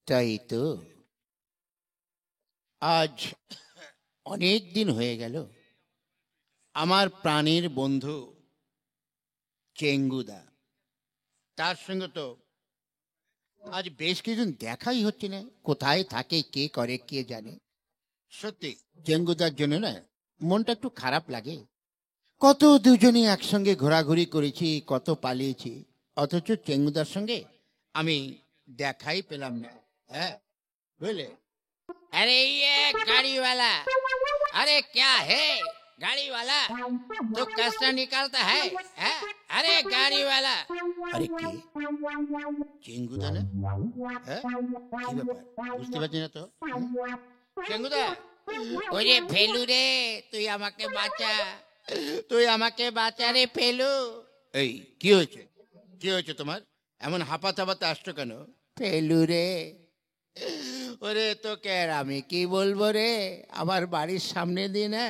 তাই তো, আজ অনেক দিন হয়ে গেল আমার প্রাণের বন্ধু চেঙ্গুদা, তার সঙ্গে তো আজ বেশ কিছুদিন দেখাই হচ্ছে না। কোথায় থাকে, কে করে, কে জানে। সত্যি চেঙ্গুদার জন্য না মনটা একটু খারাপ লাগে। কত দুজনে একসঙ্গে ঘোরাঘুরি করেছি, কত পালিয়েছি, অথচ চেঙ্গুদার সঙ্গে আমি দেখাই পেলাম না। হ্যাঁ, বুঝলে? अरे ये गाड़ी वाला, अरे क्या है गाड़ी वाला, तो कचरा निकालता है? अरे गाड़ी वाला, আরে কে? চেঙ্গুদা না? হ্যাঁ, কি ব্যাপার বুঝতে পারছি না তো। চেঙ্গুদা, ওরে ফেলু রে, তুই আমাকে বাঁচা, তুই আমাকে বাঁচা রে ফেলু। এই কি হয়েছে, কি হয়েছে তোমার? এমন হাঁপাতে হাঁপাতে আসছো কেন? ফেলু রে, ওরে তোকে আর আমি কি বলবো রে, আমার বাড়ির সামনে দিয়ে না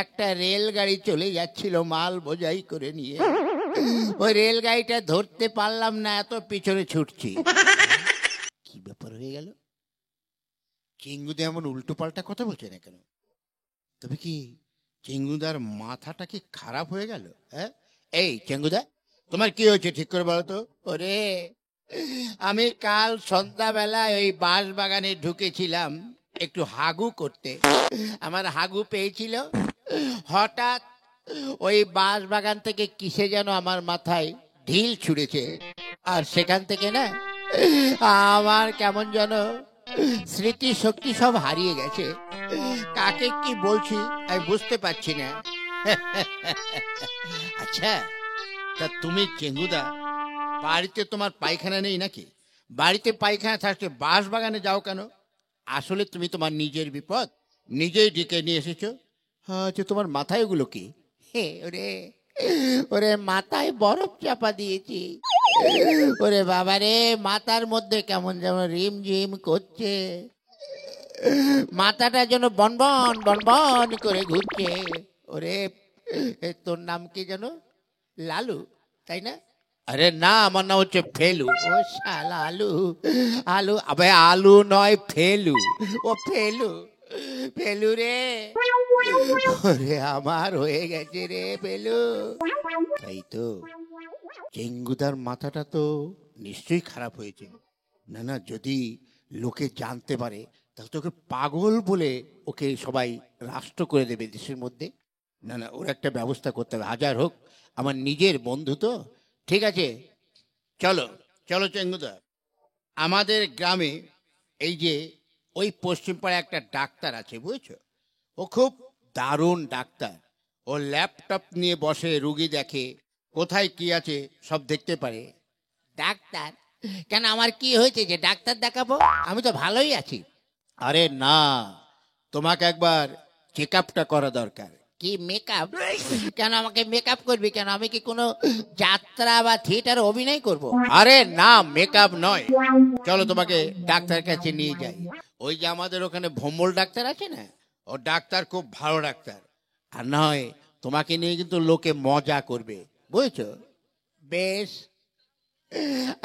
একটা রেলগাড়ি চলে যাচ্ছিল মাল বোঝাই করে নিয়ে। ওই রেলগাড়িটা ধরতে পারলাম না, এত পিছনে ছুটছি। কি ব্যাপার হয়ে গেল? চেঙ্গুদা এমন উল্টো পাল্টা কথা বলছে না কেন? তবে কি চেঙ্গুদার মাথাটা কি খারাপ হয়ে গেল? হ্যাঁ, এই চেঙ্গুদা, তোমার কি হয়েছে ঠিক করে বলো তো। ওরে, আমি কাল সন্ধ্যাবেলায় ওই বাঁশ বাগানে ঢুকেছিলাম একটু হাগু করতে। আমার হাগু পেয়েছিল, হঠাৎ ওই বাঁশ বাগান থেকে কিসে যেন আমার মাথায় ঢিল ছুঁড়েছে, আর সেখান থেকে না আমার কেমন যেন স্মৃতি শক্তি সব হারিয়ে গেছে। কাকে কি বলছি আমি বুঝতে পারছি না। আচ্ছা, তা তুমি চেঙ্গুদা, বাড়িতে তোমার পায়খানা নেই নাকি? বাড়িতে পায়খানা থাকতে বাঁশ বাগানে যাও কেন? আসলে তুমি তোমার নিজের বিপদ নিজেই ডেকে নিয়ে এসেছো। আচ্ছা, তোমার মাথায় ওগুলো কি? হে ওরে, ওরে মাথায় বরফ চাপা দিয়েছি। ওরে বাবা রে, মাথার মধ্যে কেমন যেন রিমঝিম করছে, মাথাটা যেন বনবন বনবন করে ঘুরছে। ওরে, তোর নাম কি যেন? লালু, তাই না? আরে না, আমার নাম হচ্ছে ফেলু। ও শালা আলু, আলু আবে আলু নয় ফেলু, ও ফেলু, ফেলু রে। ওরে আমার হয়ে গেছে রে ফেলু। তাই তো, চেঙ্গুদার মাথাটা তো নিশ্চয়ই খারাপ হয়েছে। না না, যদি লোকে জানতে পারে তাহলে তো ওকে পাগল বলে ওকে সবাই রাষ্ট্র করে দেবে দেশের মধ্যে। না না, ওর একটা ব্যবস্থা করতে হবে, হাজার হোক আমার নিজের বন্ধু তো। ঠিক আছে, চলো চলো চেঙ্গুদা, আমাদের গ্রামে এই যে ওই পশ্চিম পাড়ায় একটা ডাক্তার আছে বুঝেছো, ও খুব দারুণ ডাক্তার। ও ল্যাপটপ নিয়ে বসে, রুগী দেখে, কোথায় কি আছে সব দেখতে পারে। ডাক্তার? কেন, আমার কি হয়েছে যে ডাক্তার দেখাবো? আমি তো ভালোই আছি। আরে না, তোমাকে একবার চেক আপটা করা দরকার। কি মেকআপ? কেন আমাকে মেকআপ করবি কেন? আমি কি কোনো যাত্রা বা থিয়েটারে অভিনয় করব? আরে না, মেকআপ নয়, চলো তোমাকে ডাক্তার কাছে নিয়ে যাই। ওই যে আমাদের ওখানে ভোম্বল ডাক্তার আছে না, ও ডাক্তার খুব ভালো ডাক্তার। আর না হয় তোমাকে নিয়ে কিন্তু লোকে মজা করবে, বুঝেছো? বেশ,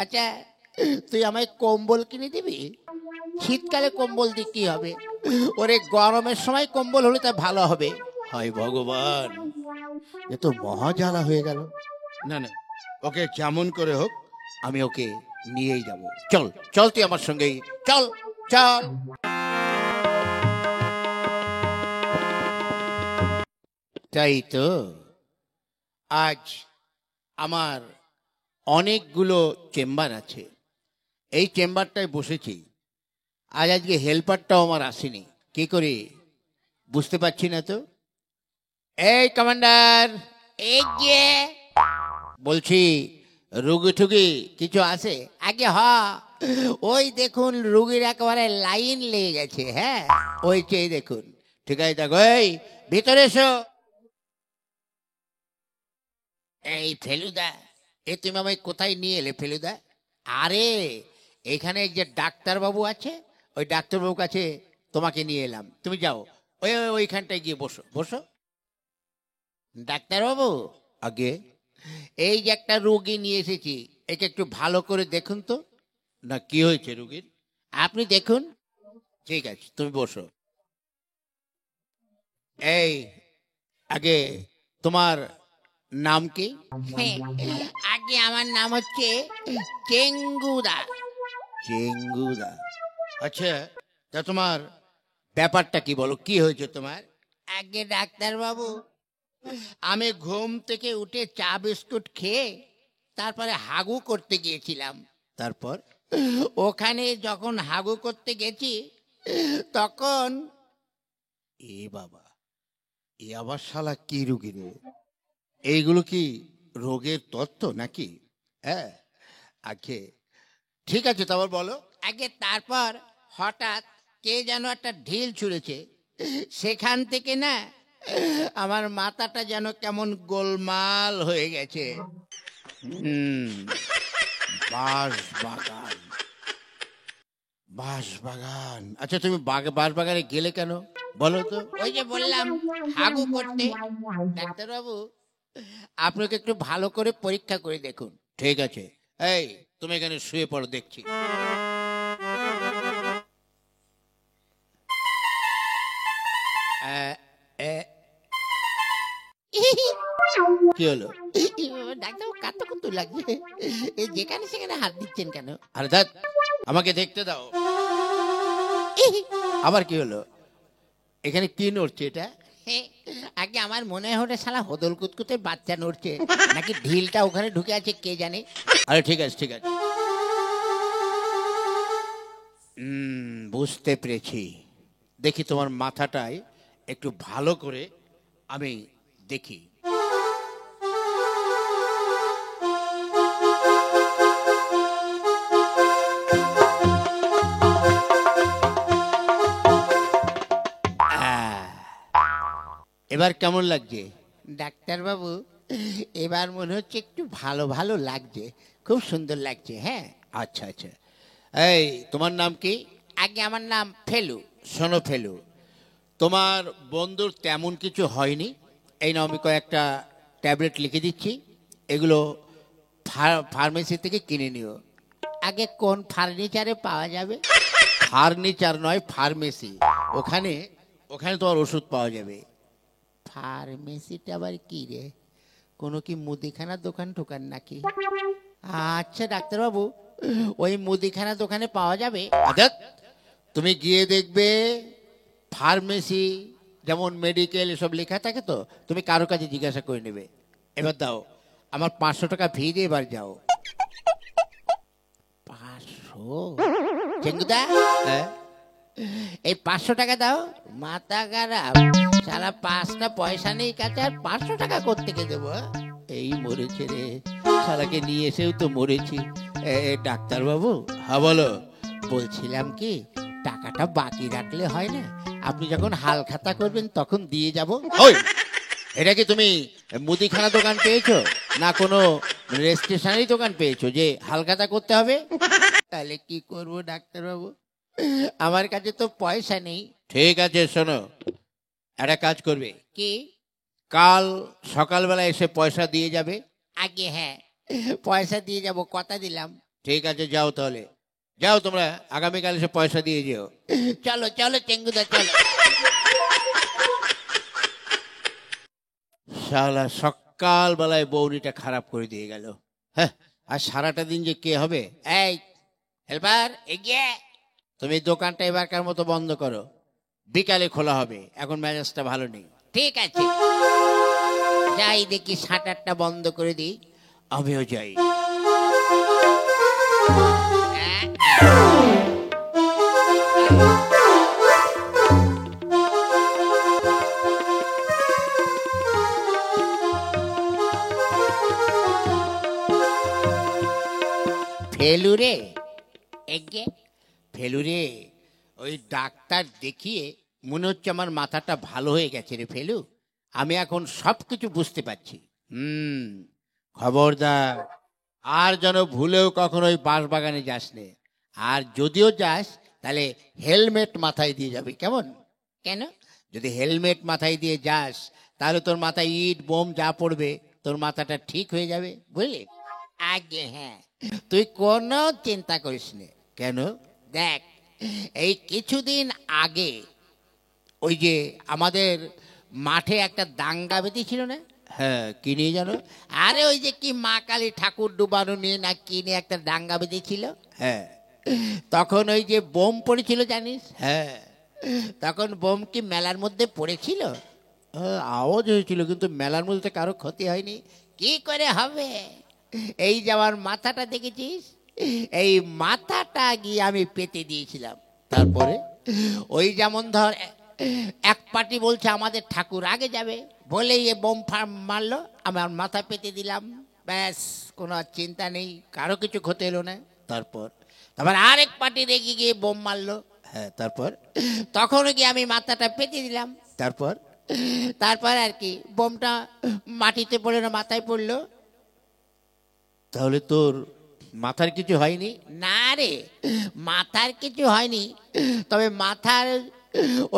আচ্ছা তুই আমায় কম্বল কিনে দিবি? শীতকালে কম্বল দিয়ে কি হবে? ওরে গরমের সময় কম্বল হলে তা ভালো হবে। হায় ভগবান, এ তো মহা জ্বালা হয়ে গেল। না না, ওকে যেমন করে হোক আমি ওকে নিয়েই যাব। চল চল, তুই আমার সঙ্গেই চল, চল। তাই তো, আজ আমার অনেকগুলো চেম্বার আছে, এই চেম্বারটায় বসেছি। আজকে হেল্পারটাও আমার আসেনি, কি করে বুঝতে পারছি না তো। এই কমান্ডার, এই যে বলছি, রুগী ঠুগি কিছু আছে? আগে ওই দেখুন রুগীর একেবারে লাইন লেগে গেছে। হ্যাঁ, ওই চেয়ে দেখুন। ঠিক আছে, দেখো, এই ভিতরে এসো। এই ফেলুদা, এ তুমি আমায় কোথায় নিয়ে এলে ফেলুদা? আরে এখানে যে ডাক্তারবাবু আছে, ওই ডাক্তারবাবুর কাছে তোমাকে নিয়ে এলাম। তুমি যাও, ওই ওইখানটায় গিয়ে বসো বসো। ডাক্তারবাবু, আগে এই যে একটা রোগী নিয়ে এসেছি, একে একটু ভালো করে দেখুন তো। না, কি হয়েছে রোগীর? আপনি দেখুন। ঠিক আছে, তুমি বসো। এই, আগে তোমার নাম কি? আগে আমার নাম হচ্ছে চেঙ্গুদা। চেঙ্গুদা, আচ্ছা। তা তোমার ব্যাপারটা কি বলো, কি হয়েছে তোমার? আগে ডাক্তার বাবু, আমি ঘুম থেকে উঠে চা বিস্কুট খেয়ে তারপরে হাগু করতে গিয়েছিলাম। তারপর ওখানে যখন হাগু করতে গেছি তখন, এ বাবা, এ আবার শালা কি রুগী রে? এইগুলো কি রোগের তত্ত্ব নাকি? হ্যাঁ, আগে ঠিক আছে, তারপর বলো। আগে তারপর হঠাৎ কে যেন একটা ঢিল ছুঁড়েছে, সেখান থেকে না আমার মাথাটা যেন কেমন গোলমাল হয়ে গেছে। বাঁশ বাগান, বাঁশ বাগান, আচ্ছা তুমি বাঁশ বাগানে গেলে কেন বলো তো? ওই যে বললাম, হাগু করতে। ডাক্তারবাবু, আপনাকে একটু ভালো করে পরীক্ষা করে দেখুন। ঠিক আছে, এই তুমি এখানে শুয়ে পড়ো, দেখছি। কি হলো? ডাক্তারবাবু, কাঁদতে কত লাগছে, যেখানে সেখানে হাত দিচ্ছেন কেন? আরে ধ্যাৎ, আমাকে দেখতে দাও। আবার কি হলো? এখানে কি নড়ছে এটা? আগে আমার মনে হয় ওটা শালা হদল কুতকুতের বাচ্চা নড়ছে, নাকি ঢিলটা ওখানে ঢুকে আছে কে জানে। আরে ঠিক আছে, ঠিক আছে, বুঝতে পেরেছি। দেখি তোমার মাথাটায় একটু ভালো করে আমি দেখি। এবার কেমন লাগছে ডাক্তারবাবু? এবার মনে হচ্ছে একটু ভালো ভালো লাগছে, খুব সুন্দর লাগছে। হ্যাঁ, আচ্ছা আচ্ছা। এই, তোমার নাম কি? আগে আমার নাম ফেলু। শোনো ফেলু, তোমার বন্ধুর তেমন কিছু হয়নি। এই নাও, আমি কয়েকটা ট্যাবলেট লিখে দিচ্ছি, এগুলো ফার্মেসি থেকে কিনে নিও। আগে কোন ফার্নিচারে পাওয়া যাবে? ফার্নিচার নয়, ফার্মেসি। ওখানে ওখানে তোমার ওষুধ পাওয়া যাবে। ফার্মেসিটা আবার কি রে? কোনো কি মুদিখানার দোকান টোকান নাকি? আচ্ছা ডাক্তারবাবু, ওই মুদিখানা দোকানে পাওয়া যাবে? তুমি গিয়ে দেখবে ফার্মেসি যেমন মেডিকেল এসব লেখা থাকে, তো তুমি কারো কাছে জিজ্ঞাসা করে নেবে। এবার দাও, আমার 500 টাকা ফি দিয়ে এবার যাও। 500? চেঙ্গুদা, হ্যাঁ, এই 500 টাকা দাও। মাথা খারাপ, সারা 5টা পয়সা নেই কাছে, আর 500 টাকা কোত্থেকে দেবো? এই মরেছে রে, শালাকে নিয়ে এসেও তো মরেছি। ডাক্তারবাবু, হ্যাঁ বলো। বলছিলাম কি, টাকাটা বাকি রাখলে হয় না? আপনি যখন হাল খাতা করবেন তখন দিয়ে যাব। ওই, এটা কি তুমি মুদিখানা দোকান পেয়েছো, না কোনো রেজিস্ট্রেশনারি দোকান পেয়েছো যে হালখাতা করতে হবে? তাহলে কি করবো ডাক্তারবাবু, আমার কাছে তো পয়সা নেই। ঠিক আছে, শোনো, একটা কাজ করবে। কি? কাল সকালবেলা এসে পয়সা দিয়ে যাবে। আগে হ্যাঁ, পয়সা দিয়ে যাব, কথা দিলাম। ঠিক আছে, যাও তাহলে, যাও তোমরা, আগামীকাল এসে পয়সা দিয়ে যেও। চলো চলো চেঙ্গুদা, চলো। শালা সকালবেলায় বৌনিটা খারাপ করে দিয়ে গেল। হ্যাঁ, আর সারাটা দিন যে কে হবে? এই হেল্পার, এগিয়ে, তুমি দোকানটা এবারকার মতো বন্ধ করো, বিকালে খোলা হবে, এখন মেজাজটা ভালো নেই। ঠিক আছে, যাই দেখি শাটারটা বন্ধ করে দিই। আমিও যাই। ফেলুরে, এগে ফেলুরে, ওই ডাক্তার দেখিয়ে মনে হচ্ছে আমার মাথাটা ভালো হয়ে গেছে রে ফেলু। আমি এখন সব কিছু বুঝতে পারছি। খবরদার, আর যেন ভুলেও কখনো ওই বাঁশবাগানে যাস নে। আর যদিও যাস, তাহলে হেলমেট মাথায় দিয়ে যাবি, কেমন? কেন? যদি হেলমেট মাথায় দিয়ে যাস, তাহলে তোর মাথায় ইট বোম যা পড়বে, তোর মাথাটা ঠিক হয়ে যাবে, বুঝলি? আগে হ্যাঁ, তুই কোনো চিন্তা করিস নে। কেন? দেখ, এই কিছুদিন আগে ওই যে আমাদের মাঠে একটা দাঙ্গা বেঁধেছিল না? হ্যাঁ, কি নিয়ে জানো? আরে ওই যে কি মা কালী ঠাকুর ডুবানো নিয়ে না কি নিয়ে একটা দাঙ্গা বেঁধেছিল। হ্যাঁ, তখন ওই যে বোম পড়েছিল জানিস? হ্যাঁ, তখন বোম কি মেলার মধ্যে পড়েছিল? আওয়াজ হয়েছিল, কিন্তু মেলার মধ্যে কারো ক্ষতি হয়নি। কি করে হবে? এই যে আমার মাথাটা দেখেছিস, এই মাথাটা গিয়ে আমি পেতে দিয়েছিলাম। তারপরে ওই যেমন ধর এক পার্টি বলছে আমাদের ঠাকুর আগে যাবে, বলেই এ বোম মারলো, আমার মাথা পেতে দিলাম, ব্যাস, কোনো চিন্তা নেই, কারো কিছু ক্ষতি এলো না। তারপর তারপর আরেক পার্টি রেগে গিয়ে বোম মারলো। হ্যাঁ, তারপর তখনও গিয়ে আমি মাথাটা পেতে দিলাম। তারপর তারপর আর কি, বোমটা মাটিতে পড়ে না মাথায় পড়লো। তাহলে তোর মাথার কিছু হয়নি? না রে, মাথার কিছু হয়নি, তবে মাথার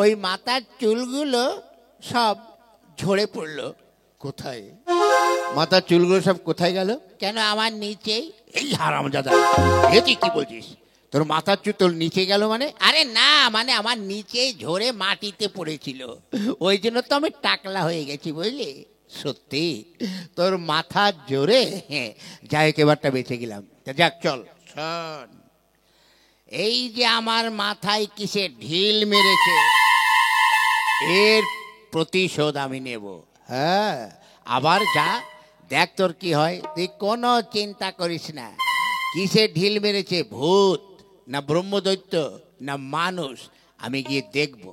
ওই মাথার চুলগুলো সব ঝরে পড়লো। কোথায়? মাথার চুলগুলো সব কোথায় গেল? কেন, আমার নিচেই। এই হারামজাদা, এ তুই কি বলছিস? তোর মাথার চুল তোর নিচে গেল মানে? আরে না, মানে আমার নিচেই ঝরে মাটিতে পড়েছিল, ওই জন্য তো আমি টাকলা হয়ে গেছি, বুঝলি? সত্যি তোর মাথার জোরে? হ্যাঁ, যাই একেবারটা বেঁচে গেলাম। যাক চল শোন, এই যে আমার মাথায় কিসে ঢিল মেরেছে, এর প্রতিশোধ আমি নেব। হ্যাঁ, আবার যা দেখ তোর কি হয়, তুই কোনো চিন্তা করিস না। কিসে ঢিল মেরেছে, ভূত না ব্রহ্মদৈত্য না মানুষ, আমি গিয়ে দেখব।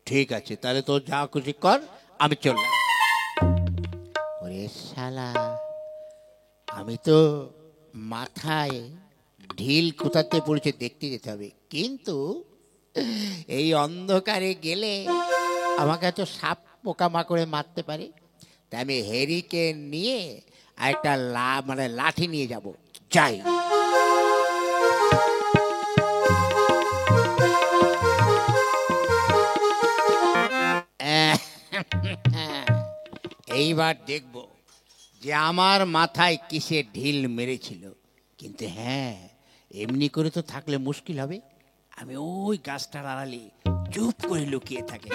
ঠিক আছে, তাহলে তোর যা খুশি কর, আমি চললাম। ওরে শালা, আমি তো মাথায় ঢিল কোথাতে পড়েছে দেখতে যেতে হবে, কিন্তু এই অন্ধকারে গেলে আমাকে তো সাপ পোকামাকড়ে মারতে পারে। তাই আমি হেরিকেন নিয়ে আর একটা মানে লাঠি নিয়ে যাব। যাই। এইবার দেখব যে আমার মাথায় কিসে ঢিল মেরেছিল। কিন্তু হ্যাঁ, এমনি করে তো থাকলে মুশকিল হবে। আমি ওই গাছটার আড়ালে চুপ করে লুকিয়ে থাকি।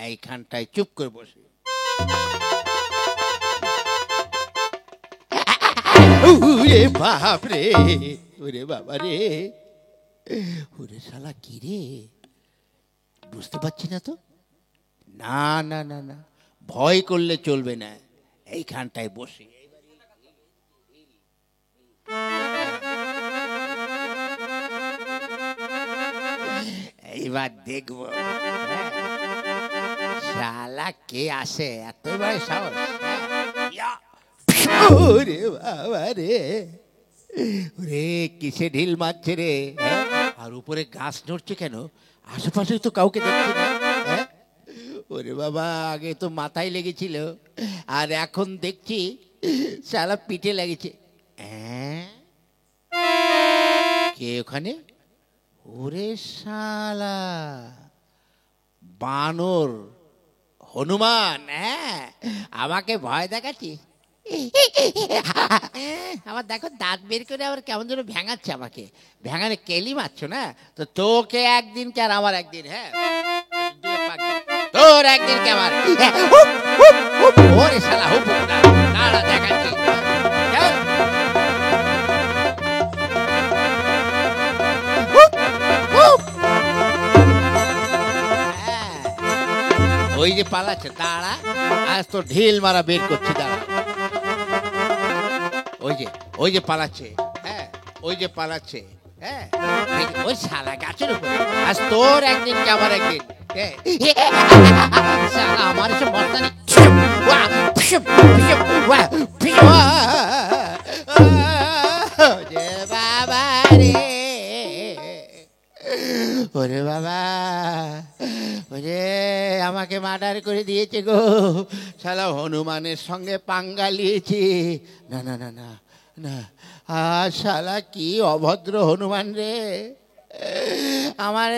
এইখানটায় চুপ করে বসে, ওরে বাপ রে, ওরে বাবা রে, ওরে শালা কি রে, বুঝতে পারছি না তো। না না না না, ভয় করলে চলবে না, এইখানটায় বসে এইবার দেখব শালা কে আসে, এতবার সাহস। ওরে বাবা রে, ওরে কিসে ঢিল মারছে রে, আর উপরে গাছ নড়ছে কেন? আশেপাশে তো কাউকে দেখছি না। ওরে বাবা, আগে তো মাথায় লেগেছিল, আর এখন দেখছি শালা পিঠে লেগেছে। কে ওখানে? ওরে শালা বানর হনুমান, আমাকে ভয় দেখাচ্ছিস? আমার দেখো দাঁত বের করে আবার কেমন যেন ভেঙাচ্ছে আমাকে, ভেঙানে কেলি মারছ না তো? তোকে একদিন কে আর আমার একদিন, হ্যাঁ তোর একদিন কে আমার। ওরে শালা হুপ দাঁড়া দেখাচ্ছি। ওই যে পালাচ্ছে, দাঁড়া, আজ তো ঢিল মারা বের করছি, দাঁড়া। ওই যে পালাচ্ছে, হ্যাঁ ওই যে পালাচ্ছে, হ্যাঁ ওই শালা গাছের উপরে, আজ তোর একদিন কি আমার একদিন। আমার এসব মস্তানি, বাবা রে, ওরে বাবা, ওরে আমাকে মার্ডার করে দিয়েছে গো, শালা হনুমানের সঙ্গে পাঙ্গা নিয়েছি। না না না না না, শালা কি অভদ্র হনুমান রে, আমার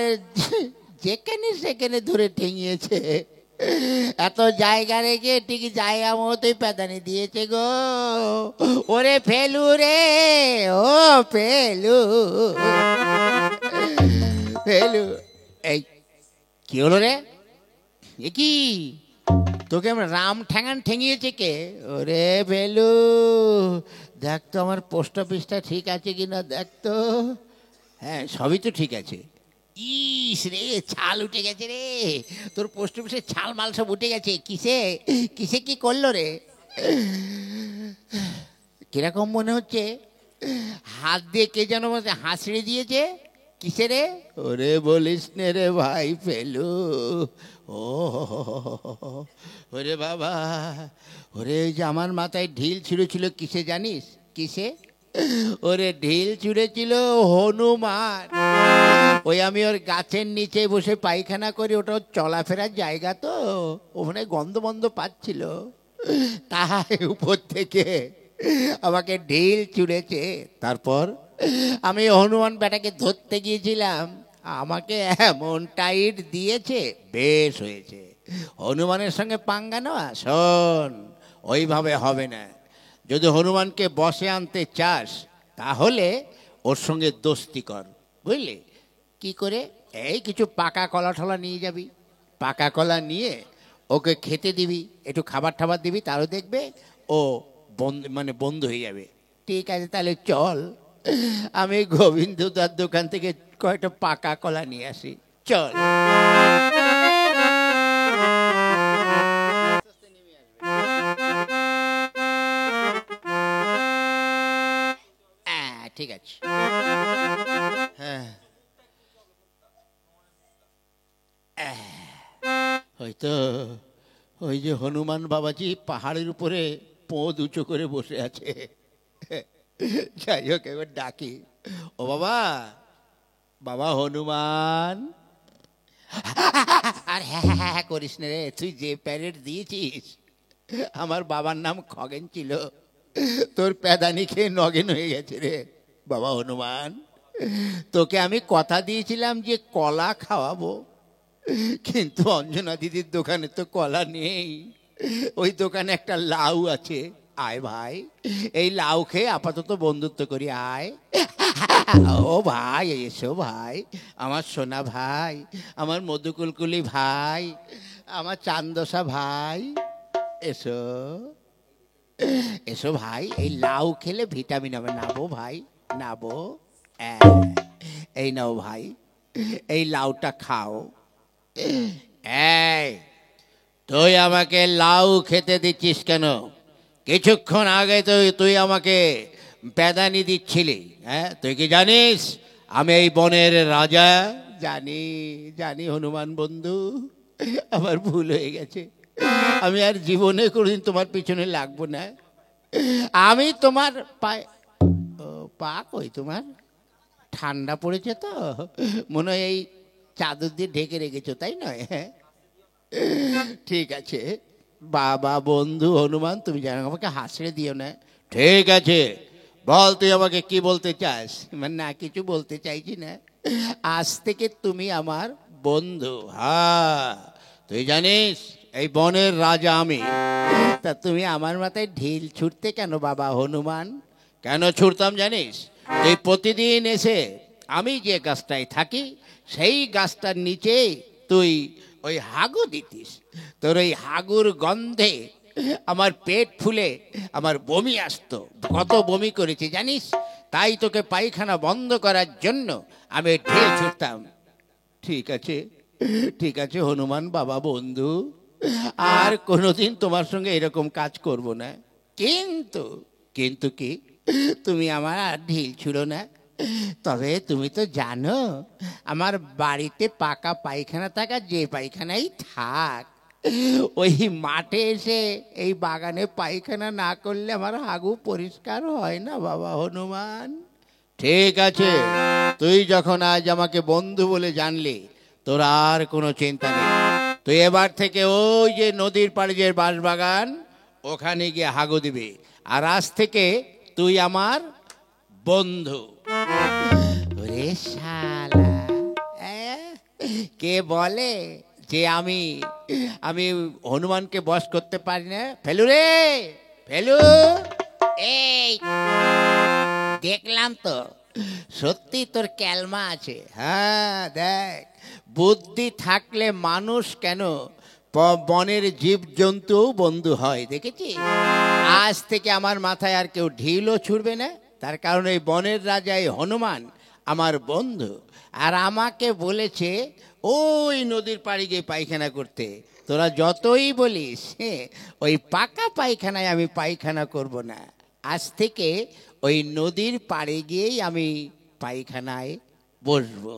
যেখানে সেখানে ধরে ঠেঙিয়েছে, এত জায়গা রেখে ঠিক জায়গা মতোই প্যাদানি দিয়েছে গো। ওরে ফেলু রে, ও ফেলু, ফেলু। এই কি হলো রে? এ কি তোকে রাম ঠ্যাঙান ঠেঙিয়েছে কে? ওরে ফেলু, দেখ তো আমার পোস্ট অফিসটা ঠিক আছে কিনা দেখ তো। হ্যাঁ, সবই তো ঠিক আছে। ইস রে, ছাল উঠে গেছে রে, তোর পোস্ট অফিসের ছাল মাল সব উঠে গেছে। কিসে কিসে কি করলো রে? কিরকম মনে হচ্ছে? হাত দিয়ে কে যেন হাঁচড়ে দিয়েছে। কিসে রে? ওরে বলিস নে রে ভাই ফেলু। ও ওরে বাবা, ওরে যে আমার মাথায় ঢিল ছিঁড়েছিল কিসে জানিস? কিসে? ওরে ঢিল ছুঁড়েছিল হনুমান। ওই আমি ওর গাছের নিচে বসে পায়খানা করি, ওটা চলাফেরার জায়গা তো, ওখানে গন্ধ বন্ধ পাচ্ছিল, তাই উপর থেকে আমাকে ঢিল ছুঁড়েছে। তারপর আমি হনুমান বেটাকে ধরতে গিয়েছিলাম, আমাকে এমন টাইট দিয়েছে, বেশ হয়েছে। হনুমানের সঙ্গে পাঙ্গা নেওয়া, শোন, ওইভাবে হবে না। যদি হনুমানকে বসে আনতে চাস তাহলে ওর সঙ্গে দোস্তি কর, বুঝলি? কি করে? এই কিছু পাকা কলা টলা নিয়ে যাবি, পাকা কলা নিয়ে ওকে খেতে দিবি, একটু খাবার টাবার দিবি, তারও দেখবে ও বন্ধু হয়ে যাবে। ঠিক আছে, তাহলে চল, আমি গোবিন্দদার দোকান থেকে কয়েকটা পাকা কলা নিয়ে আসি, চল। ঠিক আছে, হ্যাঁ, হয়তো ওই যে হনুমান বাবাজি পাহাড়ের উপরে পোদ উঁচু করে বসে আছে। যাই হোক, এবার ডাকি, ও বাবা, বাবা হনুমান। আর হ্যাঁ হ্যাঁ হ্যাঁ করিস না রে, তুই যে প্যারেড দিয়েছিস, আমার বাবার নাম খগেন ছিল, তোর প্যাদানি খেয়ে নগেন হয়ে গেছে রে। বাবা হনুমান, তোকে আমি কথা দিয়েছিলাম যে কলা খাওয়াবো, কিন্তু অঞ্জনা দিদির দোকানে তো কলা নেই, ওই দোকানে একটা লাউ আছে। আয় ভাই, এই লাউ খেয়ে আপাতত বন্ধুত্ব করি, আয়। ও ভাই, এসো ভাই, আমার সোনা ভাই, আমার মধুকুলকুলি ভাই, আমার চান্দসা ভাই, এসো এসো ভাই, এই লাউ খেলে ভিটামিন হবে, নাবো ভাই, নাবো। এই নাও ভাই, এই লাউটা খাও। এই, তুই আমাকে লাউ খেতে দিচ্ছিস কেন? কিছুক্ষণ আগে তো তুই আমাকে প্যাদানি দিচ্ছিলি। হ্যাঁ, তুই কি জানিস আমি এই বনের রাজা? জানি, জানি হনুমান বন্ধু, আমার ভুল হয়ে গেছে, আমি আর জীবনে কোনোদিন তোমার পিছনে লাগবো না। আমি তোমার পায়ে, পা কই তোমার? ঠান্ডা পড়েছে তো মনে হয়, এই চাদর দিয়ে ঢেকে রেখেছো, তাই নয়? ঠিক আছে বাবা বন্ধু হনুমান, তুমি যেন আমাকে হাসড়ে দিও না। ঠিক আছে, বল তুই আমাকে কি বলতে চাস? না, কিছু বলতে চাইছি না, আজ থেকে তুমি আমার বন্ধু। হ্যাঁ, তুই জানিস এই বনের রাজা আমি, তা তুমি আমার মাথায় ঢিল ছুটতে কেন বাবা হনুমান? কেন ছুটতাম জানিস? তুই প্রতিদিন এসে আমি যে গাছটায় থাকি সেই গাছটার নিচে তুই ওই হাগু দিতিস, তোর ওই হাগুর গন্ধে আমার পেট ফুলে আমার বমি আসতো, কত বমি করেছি জানিস? তাই তোকে পায়খানা বন্ধ করার জন্য আমি ঢিল ছুটতাম। ঠিক আছে, ঠিক আছে হনুমান বাবা বন্ধু, আর কোনোদিন তোমার সঙ্গে এরকম কাজ করব না। কিন্তু কিন্তু কি, তুমি আমার আর ঢিল ছুঁড়ো না। তবে তুমি তো জানো আমার বাড়িতে পাকা পায়খানা থাকা, যে পায়খানাই থাক, ওই মাঠে এসে এই বাগানে পায়খানা না করলে আমার হাগু পরিষ্কার হয় না বাবা হনুমান। ঠিক আছে, তুই যখন আজ আমাকে বন্ধু বলে জানলি, তোর আর কোনো চিন্তা নেই। তুই এবার থেকে ওই যে নদীর পাড়ে যে বাঁশবাগান, ওখানে গিয়ে হাগু দিবি, আর আজ থেকে তুই আমার বন্ধু। ওরে শালা, কে বলে যে আমি আমি হনুমানকে বশ করতে পারি না? ফেলু রে, ফেলু, এই দেখলাম তো সত্যি তোর ক্যালমা আছে। হ্যাঁ দেখ, বুদ্ধি থাকলে মানুষ কেন বনের জীব জন্তুও বন্ধু হয়, দেখেছি? আজ থেকে আমার মাথায় আর কেউ ঢিলও ছুড়বে না, তার কারণ এই বনের রাজা এই হনুমান আমার বন্ধু। আর আমাকে বলেছে ওই নদীর পাড়ে গিয়ে পায়খানা করতে। তোরা যতই বলিস ওই পাকা পায়খানায় আমি পায়খানা করব না। আজ থেকে ওই নদীর পাড়ে গিয়েই আমি পায়খানায় বসবো।